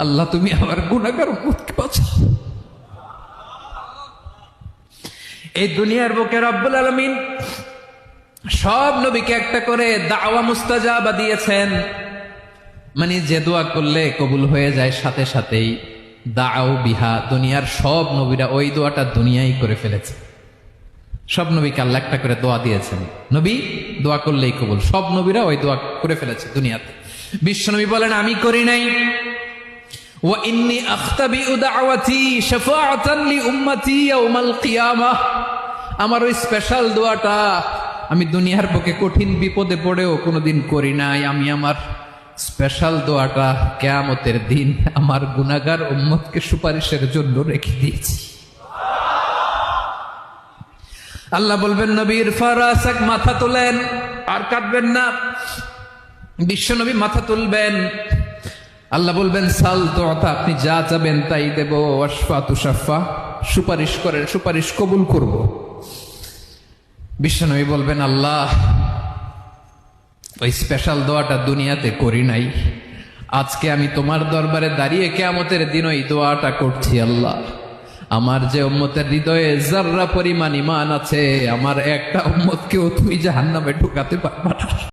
আল্লাহ তুমি আমার গুনাহগার উম্মতকে বাঁচাও। এই দুনিয়ার বুকে রব্বুল আলামিন সব নবীকে একটা করে দাওয়া মুস্তাজাবা দিয়েছেন, মানে যে দোয়া করলে কবুল হয়ে যায় সাথে সাথেই। দাও বিহা, দুনিয়ার সব নবীরা ওই দোয়াটা দুনিয়ায় করে ফেলেছে। সব নবীকে আল্লাহ একটা করে দোয়া দিয়েছেন, নবী দোয়া করলেই কবুল। সব নবীরা ওই দোয়া করে ফেলেছে দুনিয়াতে। বিশ্বনবী বলেন আমি করি নাই। ওয়া ইন্নী আখতাবিউ দাওয়াতি শাফাআতান লি উম্মতি ইয়াউমাল কিয়ামাহ, আমার ওই স্পেশাল দোয়াটা আমি দুনিয়ার বুকে কঠিন বিপদে পড়েও কোনোদিন করি নাই। আমি আমার স্পেশাল দোয়াটা কিয়ামতের দিন আমার গুনাহগার উম্মতকে সুপারিশের জন্য রেখে দিয়েছি। আল্লাহ বলবেন নবীর ফারাসাক, মাথা তোলেন, আর কাটবেন না। বিশ্বনবী মাথা তুলবেন, আল্লাহ বলবেন সাল তোতা, আপনি যা চাবেন তাই দেব। ওয়াশফা তুশাফা, সুপারিশ করেন, সুপারিশ কবুল করব। বিশ্বনবী বলবেন আল্লাহ ওই স্পেশাল দোয়াটা দুনিয়াতে করি নাই, আজকে আমি তোমার দরবারে দাঁড়িয়ে কিয়ামতের দিন ওই দোয়াটা করছি। আল্লাহ আমার যে উম্মতের হৃদয়ে যাররা পরিমাণ ঈমান আছে, আমার একটা উম্মতকেও তুমি জাহান্নামে ঢুকাতে পারবা না।